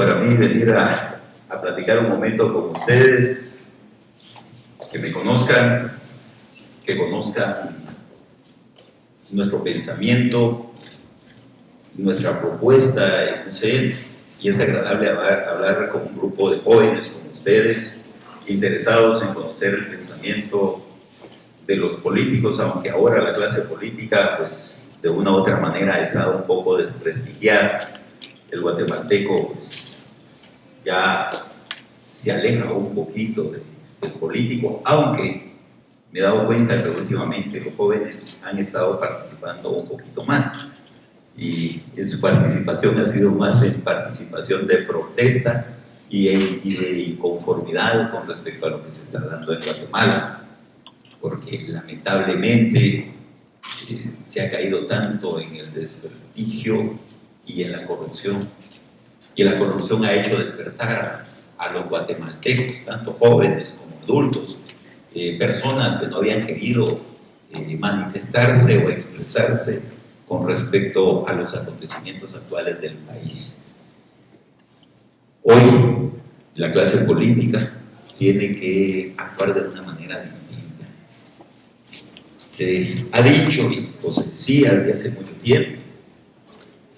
para mí venir a platicar un momento con ustedes, que me conozcan, que conozcan nuestro pensamiento, nuestra propuesta en UCN. Y es agradable hablar con un grupo de jóvenes como ustedes, interesados en conocer el pensamiento de los políticos, aunque ahora la clase política, pues, de una u otra manera ha estado un poco desprestigiada. El guatemalteco, pues, ya se aleja un poquito del político, aunque me he dado cuenta que últimamente los jóvenes han estado participando un poquito más, y en su participación ha sido más en participación de protesta y de inconformidad con respecto a lo que se está dando en Guatemala, porque lamentablemente se ha caído tanto en el desprestigio y en la corrupción, y la corrupción ha hecho despertar a los guatemaltecos, tanto jóvenes como adultos, personas que no habían querido manifestarse o expresarse con respecto a los acontecimientos actuales del país. Hoy la clase política tiene que actuar de una manera distinta. Se ha dicho o se decía desde hace mucho tiempo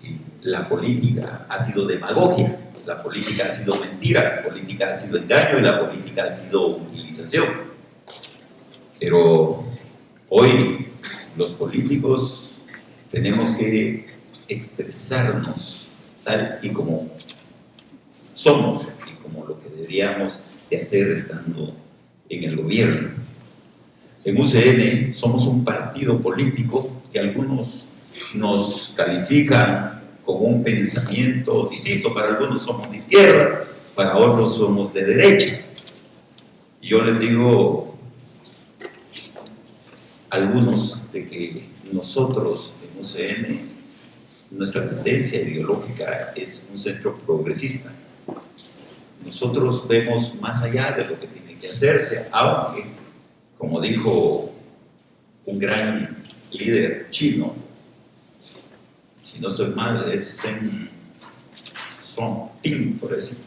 que la política ha sido demagogia, la política ha sido mentira, la política ha sido engaño y la política ha sido utilización. Pero hoy los políticos tenemos que expresarnos tal y como somos y como lo que deberíamos de hacer estando en el gobierno. En UCN somos un partido político que algunos nos califican con un pensamiento distinto. Para algunos somos de izquierda, para otros somos de derecha. Y yo les digo a algunos de que nosotros en UCN, nuestra tendencia ideológica es un centro progresista. Nosotros vemos más allá de lo que tiene que hacerse, aunque, como dijo un gran líder chino, si no estoy mal, es Zheng Xiaoping, por decir,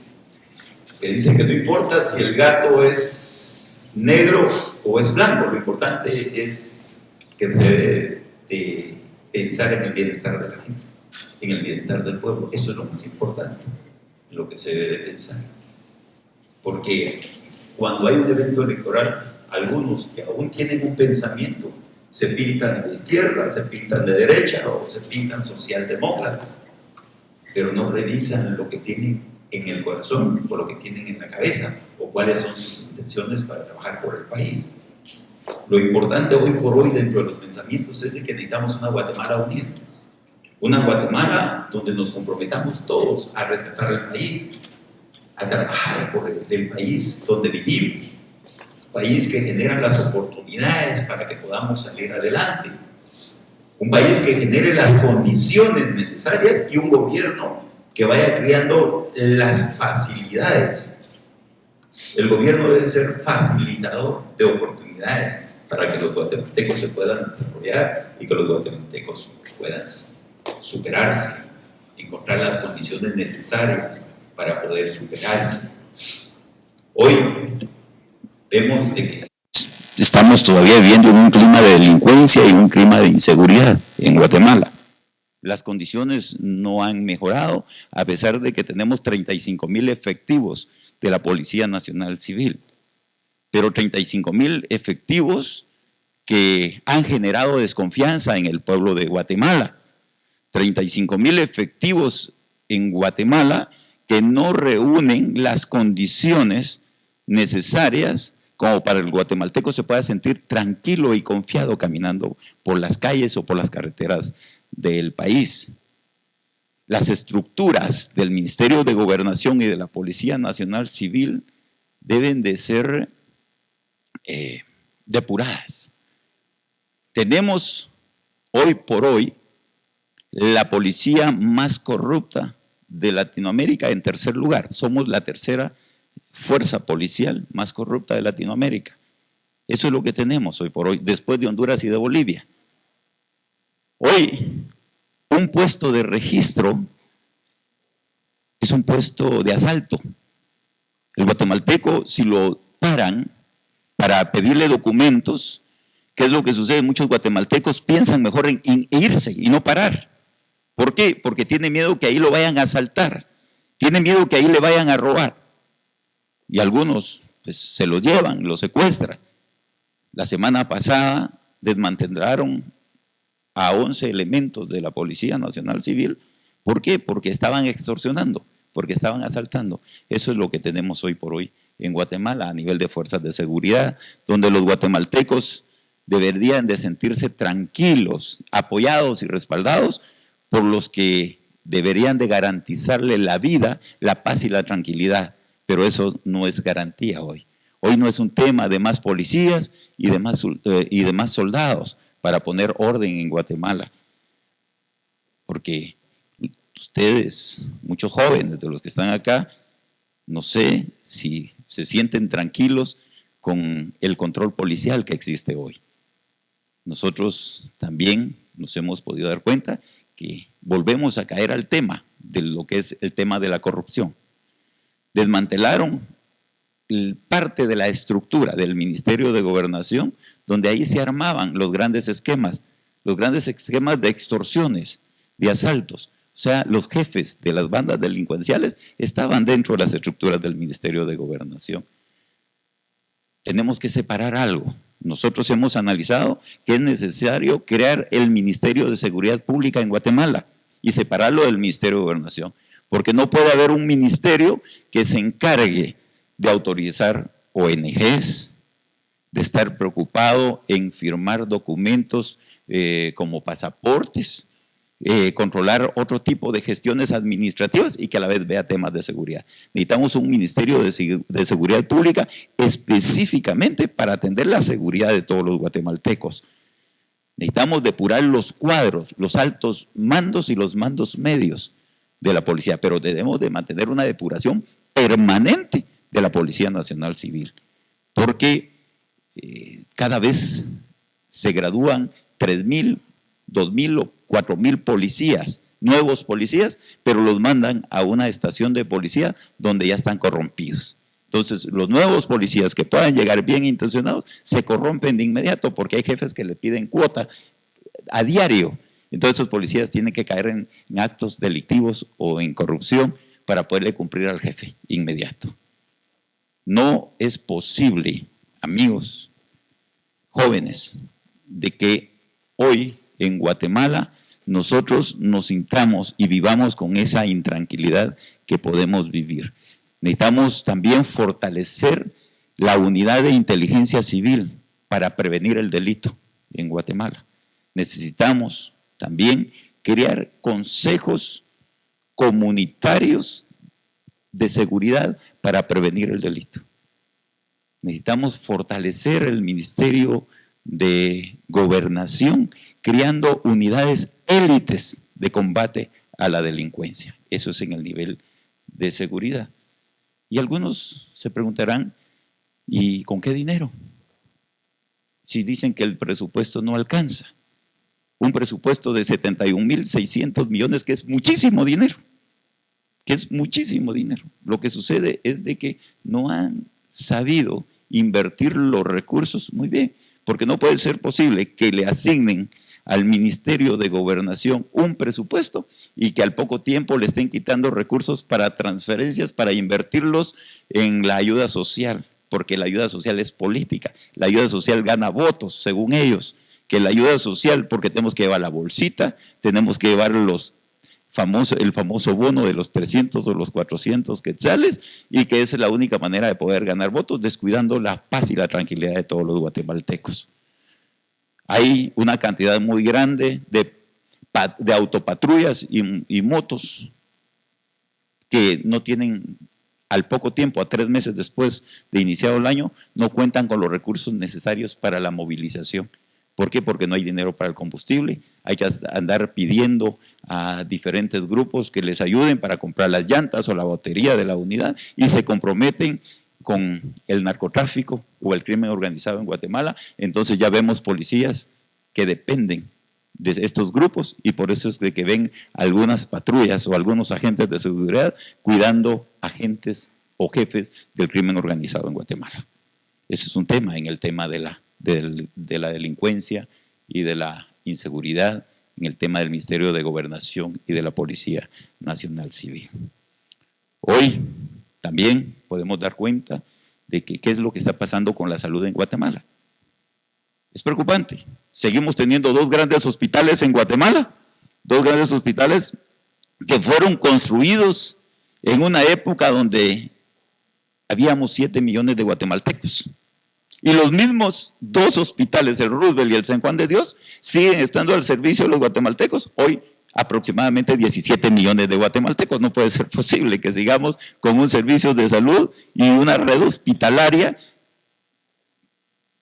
que dice que no importa si el gato es negro o es blanco, lo importante es que debe de pensar en el bienestar de la gente, en el bienestar del pueblo. Eso es lo más importante, en lo que se debe de pensar. Porque cuando hay un evento electoral, algunos que aún tienen un pensamiento se pintan de izquierda, se pintan de derecha o se pintan socialdemócratas, pero no revisan lo que tienen en el corazón o lo que tienen en la cabeza o cuáles son sus intenciones para trabajar por el país. Lo importante hoy por hoy dentro de los pensamientos es de que necesitamos una Guatemala unida, una Guatemala donde nos comprometamos todos a rescatar el país, a trabajar por el país donde vivimos, un país que genera las oportunidades para que podamos salir adelante, un país que genere las condiciones necesarias y un gobierno que vaya creando las facilidades. El gobierno debe ser facilitador de oportunidades para que los guatemaltecos se puedan desarrollar y que los guatemaltecos puedan superarse, encontrar las condiciones necesarias para poder superarse. Hoy vemos de que estamos todavía viviendo en un clima de delincuencia y un clima de inseguridad en Guatemala. Las condiciones no han mejorado, a pesar de que tenemos 35,000 efectivos de la Policía Nacional Civil, pero 35,000 efectivos que han generado desconfianza en el pueblo de Guatemala, 35,000 efectivos en Guatemala que no reúnen las condiciones necesarias como para el guatemalteco se pueda sentir tranquilo y confiado caminando por las calles o por las carreteras del país. Las estructuras del Ministerio de Gobernación y de la Policía Nacional Civil deben de ser depuradas. Tenemos hoy por hoy la policía más corrupta de Latinoamérica en tercer lugar. Somos la tercera fuerza policial más corrupta de Latinoamérica. Eso es lo que tenemos hoy por hoy, después de Honduras y de Bolivia. Hoy, un puesto de registro es un puesto de asalto. El guatemalteco, si lo paran para pedirle documentos, ¿qué es lo que sucede? Muchos guatemaltecos piensan mejor en irse y no parar. ¿Por qué? Porque tiene miedo que ahí lo vayan a asaltar, tiene miedo que ahí le vayan a robar. Y algunos pues, se lo llevan, lo secuestran. La semana pasada desmantelaron a 11 elementos de la Policía Nacional Civil. ¿Por qué? Porque estaban extorsionando, porque estaban asaltando. Eso es lo que tenemos hoy por hoy en Guatemala a nivel de fuerzas de seguridad, donde los guatemaltecos deberían de sentirse tranquilos, apoyados y respaldados por los que deberían de garantizarle la vida, la paz y la tranquilidad. Pero eso no es garantía hoy. Hoy no es un tema de más policías y de más soldados para poner orden en Guatemala. Porque ustedes, muchos jóvenes de los que están acá, no sé si se sienten tranquilos con el control policial que existe hoy. Nosotros también nos hemos podido dar cuenta que volvemos a caer al tema de lo que es el tema de la corrupción. Desmantelaron parte de la estructura del Ministerio de Gobernación, donde ahí se armaban los grandes esquemas de extorsiones, de asaltos. O sea, los jefes de las bandas delincuenciales estaban dentro de las estructuras del Ministerio de Gobernación. Tenemos que separar algo. Nosotros hemos analizado que es necesario crear el Ministerio de Seguridad Pública en Guatemala y separarlo del Ministerio de Gobernación, porque no puede haber un ministerio que se encargue de autorizar ONGs, de estar preocupado en firmar documentos como pasaportes, controlar otro tipo de gestiones administrativas y que a la vez vea temas de seguridad. Necesitamos un Ministerio de Seguridad Pública específicamente para atender la seguridad de todos los guatemaltecos. Necesitamos depurar los cuadros, los altos mandos y los mandos medios de la policía, pero debemos de mantener una depuración permanente de la Policía Nacional Civil, porque cada vez se gradúan 3,000, 2,000 o 4,000 policías, nuevos policías, pero los mandan a una estación de policía donde ya están corrompidos. Entonces, los nuevos policías que puedan llegar bien intencionados se corrompen de inmediato porque hay jefes que le piden cuota a diario. Entonces, esos policías tienen que caer en actos delictivos o en corrupción para poderle cumplir al jefe inmediato. No es posible, amigos, jóvenes, de que hoy en Guatemala nosotros nos sintamos y vivamos con esa intranquilidad que podemos vivir. Necesitamos también fortalecer la unidad de inteligencia civil para prevenir el delito en Guatemala. Necesitamos también crear consejos comunitarios de seguridad para prevenir el delito. Necesitamos fortalecer el Ministerio de Gobernación creando unidades élites de combate a la delincuencia. Eso es en el nivel de seguridad. Y algunos se preguntarán, ¿y con qué dinero? Si dicen que el presupuesto no alcanza. Un presupuesto de 71,600 millones, que es muchísimo dinero. Lo que sucede es de que no han sabido invertir los recursos muy bien, porque no puede ser posible que le asignen al Ministerio de Gobernación un presupuesto y que al poco tiempo le estén quitando recursos para transferencias, para invertirlos en la ayuda social, porque la ayuda social es política, la ayuda social gana votos, según ellos, que la ayuda social, porque tenemos que llevar la bolsita, tenemos que llevar el famoso bono de los 300 o los 400 quetzales, y que esa es la única manera de poder ganar votos, descuidando la paz y la tranquilidad de todos los guatemaltecos. Hay una cantidad muy grande de autopatrullas y motos que no tienen, al poco tiempo, a 3 meses después de iniciado el año, no cuentan con los recursos necesarios para la movilización. ¿Por qué? Porque no hay dinero para el combustible. Hay que andar pidiendo a diferentes grupos que les ayuden para comprar las llantas o la batería de la unidad y se comprometen con el narcotráfico o el crimen organizado en Guatemala. Entonces ya vemos policías que dependen de estos grupos, y por eso es de que ven algunas patrullas o algunos agentes de seguridad cuidando agentes o jefes del crimen organizado en Guatemala. Ese es un tema en el tema de la delincuencia y de la inseguridad, en el tema del Ministerio de Gobernación y de la Policía Nacional Civil. Hoy también podemos dar cuenta de que qué es lo que está pasando con la salud en Guatemala. Es preocupante. Seguimos teniendo 2 grandes hospitales en Guatemala, 2 grandes hospitales que fueron construidos en una época donde habíamos 7 millones de guatemaltecos. Y los mismos 2 hospitales, el Roosevelt y el San Juan de Dios, siguen estando al servicio de los guatemaltecos. Hoy aproximadamente 17 millones de guatemaltecos. No puede ser posible que sigamos con un servicio de salud y una red hospitalaria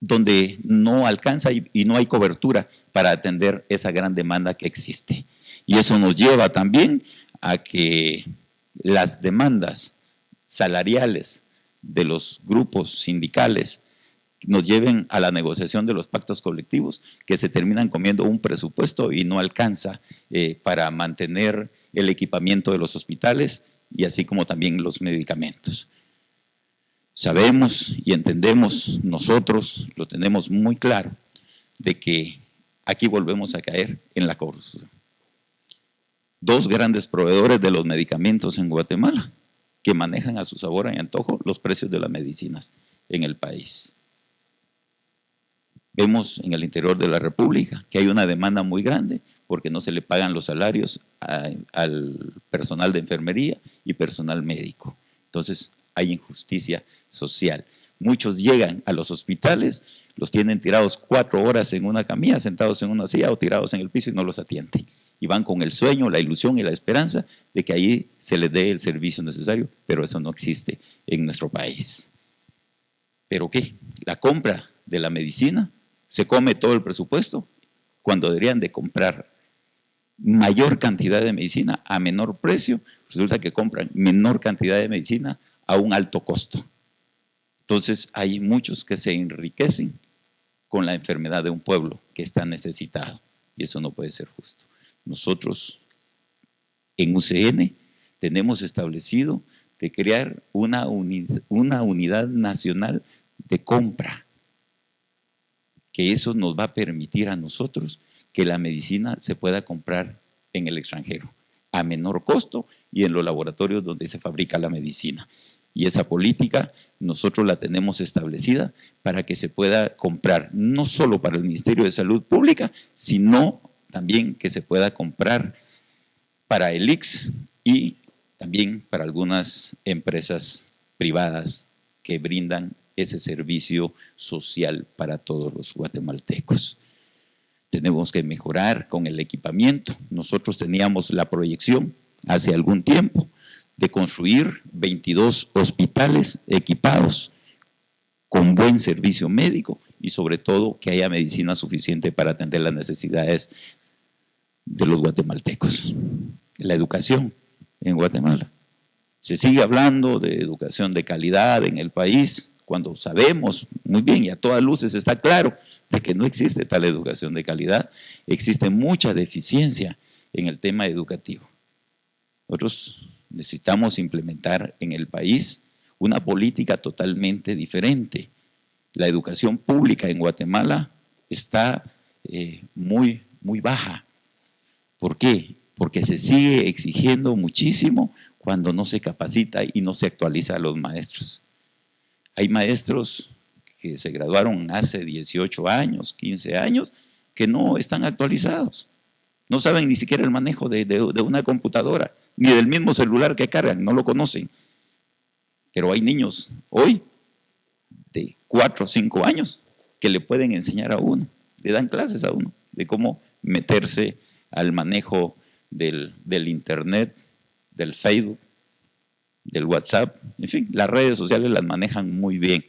donde no alcanza y no hay cobertura para atender esa gran demanda que existe. Y eso nos lleva también a que las demandas salariales de los grupos sindicales nos lleven a la negociación de los pactos colectivos, que se terminan comiendo un presupuesto y no alcanza para mantener el equipamiento de los hospitales y así como también los medicamentos. Sabemos y entendemos, nosotros lo tenemos muy claro, de que aquí volvemos a caer en la corrupción. 2 grandes proveedores de los medicamentos en Guatemala que manejan a su sabor y antojo los precios de las medicinas en el país. Vemos en el interior de la República que hay una demanda muy grande porque no se le pagan los salarios al personal de enfermería y personal médico. Entonces hay injusticia social. Muchos llegan a los hospitales, los tienen tirados 4 horas en una camilla, sentados en una silla o tirados en el piso y no los atienden. Y van con el sueño, la ilusión y la esperanza de que ahí se les dé el servicio necesario, pero eso no existe en nuestro país. ¿Pero qué? La compra de la medicina se come todo el presupuesto cuando deberían de comprar mayor cantidad de medicina a menor precio. Resulta que compran menor cantidad de medicina a un alto costo. Entonces hay muchos que se enriquecen con la enfermedad de un pueblo que está necesitado y eso no puede ser justo. Nosotros en UCN tenemos establecido de crear una unidad nacional de compra, que eso nos va a permitir a nosotros que la medicina se pueda comprar en el extranjero a menor costo y en los laboratorios donde se fabrica la medicina. Y esa política nosotros la tenemos establecida para que se pueda comprar no solo para el Ministerio de Salud Pública, sino también que se pueda comprar para el ICS y también para algunas empresas privadas que brindan ese servicio social para todos los guatemaltecos. Tenemos que mejorar con el equipamiento. Nosotros teníamos la proyección hace algún tiempo de construir 22 hospitales equipados con buen servicio médico y sobre todo que haya medicina suficiente para atender las necesidades de los guatemaltecos. La educación en Guatemala. Se sigue hablando de educación de calidad en el país, cuando sabemos muy bien y a todas luces está claro de que no existe tal educación de calidad, existe mucha deficiencia en el tema educativo. Nosotros necesitamos implementar en el país una política totalmente diferente. La educación pública en Guatemala está muy baja. ¿Por qué? Porque se sigue exigiendo muchísimo cuando no se capacita y no se actualiza a los maestros. Hay maestros que se graduaron hace 18 años, 15 años, que no están actualizados. No saben ni siquiera el manejo de una computadora, ni del mismo celular que cargan, no lo conocen. Pero hay niños hoy de 4 o 5 años que le pueden enseñar a uno, le dan clases a uno de cómo meterse al manejo del internet, del Facebook, del WhatsApp, en fin, las redes sociales las manejan muy bien,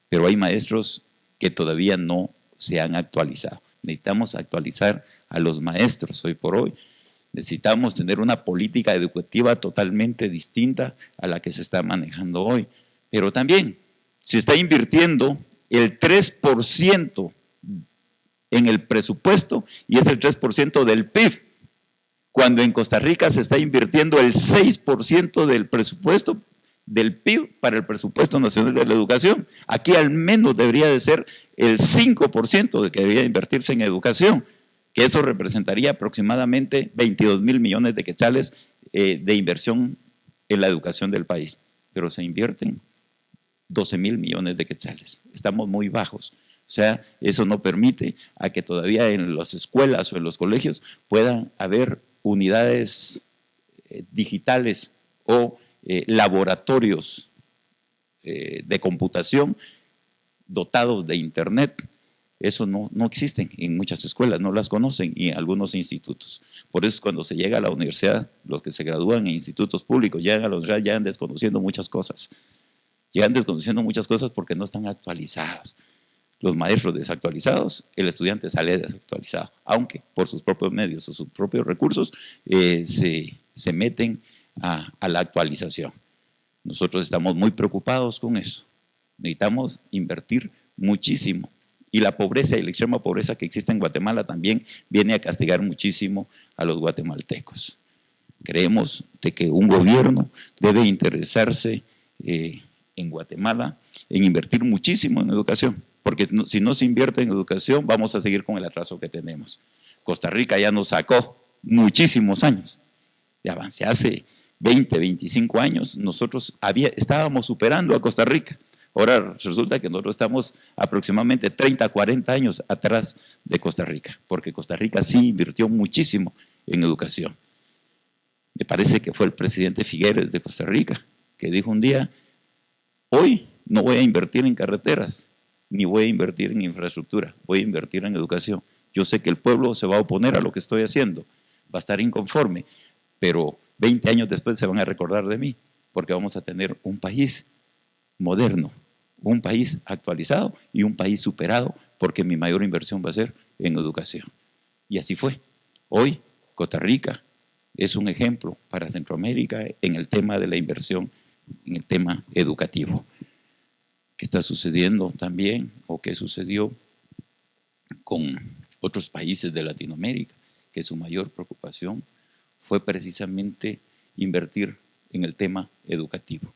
pero hay maestros que todavía no se han actualizado. Necesitamos actualizar a los maestros hoy por hoy. Necesitamos tener una política educativa totalmente distinta a la que se está manejando hoy. Pero también se está invirtiendo el 3% en el presupuesto y es el 3% del PIB, cuando en Costa Rica se está invirtiendo el 6% del presupuesto del PIB para el presupuesto nacional de la educación. Aquí al menos debería de ser el 5% de que debería invertirse en educación, que eso representaría aproximadamente 22,000 millones de quetzales de inversión en la educación del país, pero se invierten 12,000 millones de quetzales. Estamos muy bajos. O sea, eso no permite a que todavía en las escuelas o en los colegios puedan haber unidades digitales o laboratorios de computación dotados de internet. Eso no existen en muchas escuelas, no las conocen y en algunos institutos. Por eso cuando se llega a la universidad, los que se gradúan en institutos públicos llegan a la universidad, llegan desconociendo muchas cosas. Llegan desconociendo muchas cosas porque no están actualizados. Los maestros desactualizados, el estudiante sale desactualizado, aunque por sus propios medios o sus propios recursos se meten a la actualización. Nosotros estamos muy preocupados con eso. Necesitamos invertir muchísimo. Y la pobreza y la extrema pobreza que existe en Guatemala también viene a castigar muchísimo a los guatemaltecos. Creemos de que un gobierno debe interesarse en Guatemala en invertir muchísimo en educación, porque si no se invierte en educación vamos a seguir con el atraso que tenemos. Costa Rica ya nos sacó muchísimos años, ya avancé hace 20, 25 años, nosotros estábamos superando a Costa Rica. Ahora resulta que nosotros estamos aproximadamente 30, 40 años atrás de Costa Rica, porque Costa Rica sí invirtió muchísimo en educación. Me parece que fue el presidente Figueres de Costa Rica que dijo un día: hoy no voy a invertir en carreteras, ni voy a invertir en infraestructura, voy a invertir en educación. Yo sé que el pueblo se va a oponer a lo que estoy haciendo, va a estar inconforme, pero 20 años después se van a recordar de mí, porque vamos a tener un país moderno, un país actualizado y un país superado, porque mi mayor inversión va a ser en educación. Y así fue. Hoy Costa Rica es un ejemplo para Centroamérica en el tema de la inversión, en el tema educativo. ¿Qué está sucediendo también o qué sucedió con otros países de Latinoamérica? Que su mayor preocupación fue precisamente invertir en el tema educativo.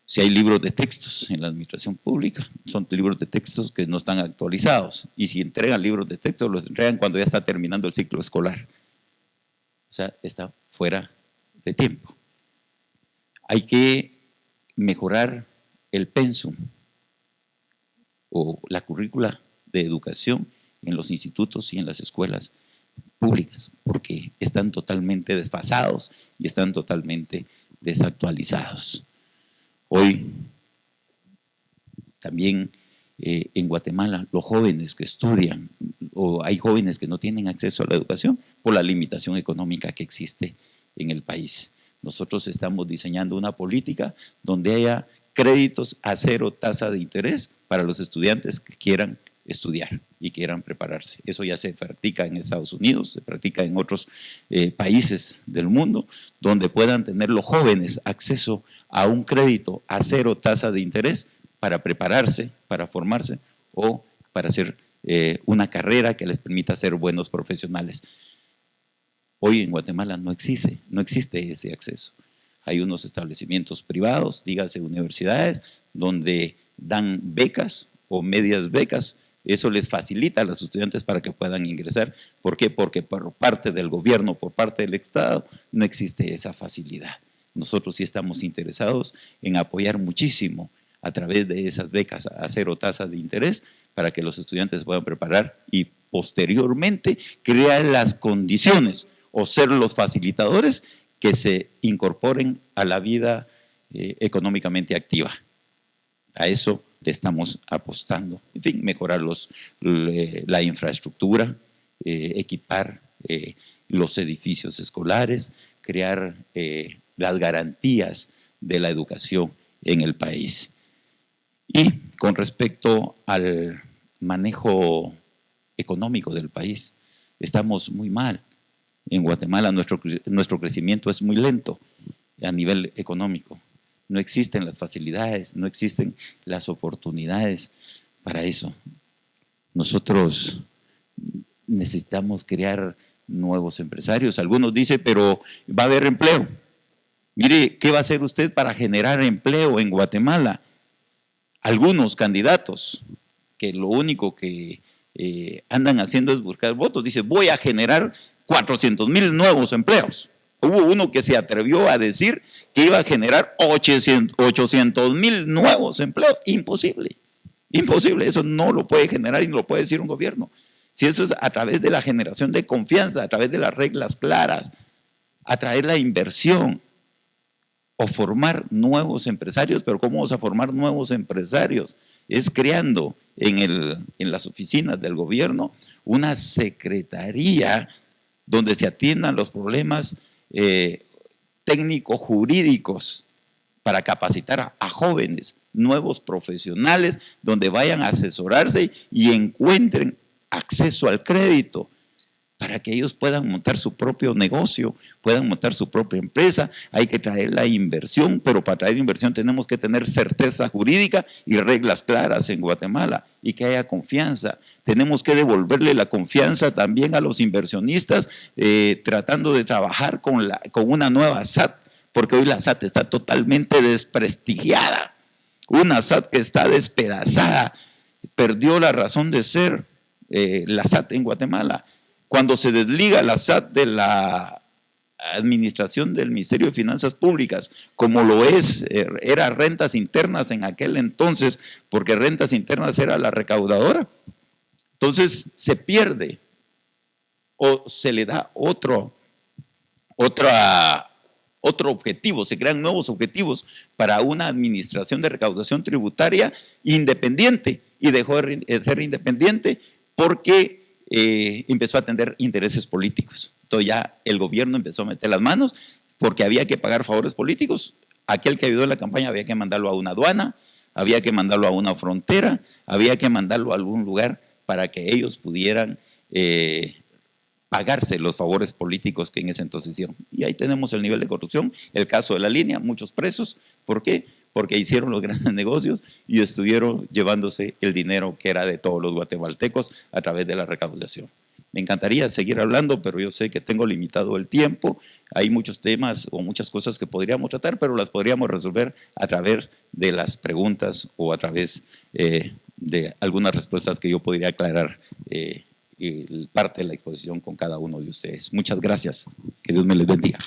Si hay libros de textos en la administración pública, son libros de textos que no están actualizados. Y si entregan libros de textos, los entregan cuando ya está terminando el ciclo escolar. O sea, está fuera de tiempo. Hay que mejorar el pensum o la currícula de educación en los institutos y en las escuelas públicas, porque están totalmente desfasados y están totalmente desactualizados. Hoy también en Guatemala los jóvenes que estudian, o hay jóvenes que no tienen acceso a la educación por la limitación económica que existe en el país. Nosotros estamos diseñando una política donde haya créditos a 0 tasa de interés para los estudiantes que quieran estudiar y quieran prepararse. Eso ya se practica en Estados Unidos, se practica en otros países del mundo, donde puedan tener los jóvenes acceso a un crédito a 0 tasa de interés para prepararse, para formarse o para hacer una carrera que les permita ser buenos profesionales. Hoy en Guatemala no existe ese acceso. Hay unos establecimientos privados, dígase universidades, donde dan becas o medias becas. Eso les facilita a los estudiantes para que puedan ingresar. ¿Por qué? Porque por parte del gobierno, por parte del Estado, no existe esa facilidad. Nosotros sí estamos interesados en apoyar muchísimo a través de esas becas a 0 tasa de interés para que los estudiantes puedan preparar y posteriormente crear las condiciones o ser los facilitadores que se incorporen a la vida económicamente activa. A eso le estamos apostando. En fin, mejorar la infraestructura, equipar los edificios escolares, crear las garantías de la educación en el país. Y con respecto al manejo económico del país, estamos muy mal. En Guatemala nuestro crecimiento es muy lento a nivel económico. No existen las facilidades, no existen las oportunidades para eso. Nosotros necesitamos crear nuevos empresarios. Algunos dicen, pero va a haber empleo. Mire, ¿qué va a hacer usted para generar empleo en Guatemala? Algunos candidatos que lo único que andan haciendo es buscar votos. Dice, voy a generar 400,000 nuevos empleos. Hubo uno que se atrevió a decir que iba a generar 800,000 nuevos empleos. Imposible, imposible. Eso no lo puede generar y no lo puede decir un gobierno. Si eso es a través de la generación de confianza, a través de las reglas claras, a través de la inversión, o formar nuevos empresarios. Pero ¿cómo vamos a formar nuevos empresarios? Es creando en las oficinas del gobierno una secretaría donde se atiendan los problemas técnico-jurídicos para capacitar a jóvenes, nuevos profesionales, donde vayan a asesorarse y encuentren acceso al crédito, para que ellos puedan montar su propio negocio, puedan montar su propia empresa. Hay que traer la inversión, pero para traer inversión tenemos que tener certeza jurídica y reglas claras en Guatemala, y que haya confianza. Tenemos que devolverle la confianza también a los inversionistas, tratando de trabajar con una nueva SAT, porque hoy la SAT está totalmente desprestigiada. Una SAT que está despedazada, perdió la razón de ser la SAT en Guatemala. Cuando se desliga la SAT de la administración del Ministerio de Finanzas Públicas, como lo era Rentas Internas en aquel entonces, porque Rentas Internas era la recaudadora, entonces se pierde o se le da otro objetivo, se crean nuevos objetivos para una administración de recaudación tributaria independiente, y dejó de ser independiente porque empezó a atender intereses políticos. Entonces ya el gobierno empezó a meter las manos porque había que pagar favores políticos. Aquel que ayudó en la campaña había que mandarlo a una aduana, había que mandarlo a una frontera, había que mandarlo a algún lugar para que ellos pudieran pagarse los favores políticos que en ese entonces hicieron. Y ahí tenemos el nivel de corrupción, el caso de la línea, muchos presos. ¿Por qué? Porque hicieron los grandes negocios y estuvieron llevándose el dinero que era de todos los guatemaltecos a través de la recaudación. Me encantaría seguir hablando, pero yo sé que tengo limitado el tiempo. Hay muchos temas o muchas cosas que podríamos tratar, pero las podríamos resolver a través de las preguntas o a través de algunas respuestas que yo podría aclarar parte de la exposición con cada uno de ustedes. Muchas gracias. Que Dios me les bendiga.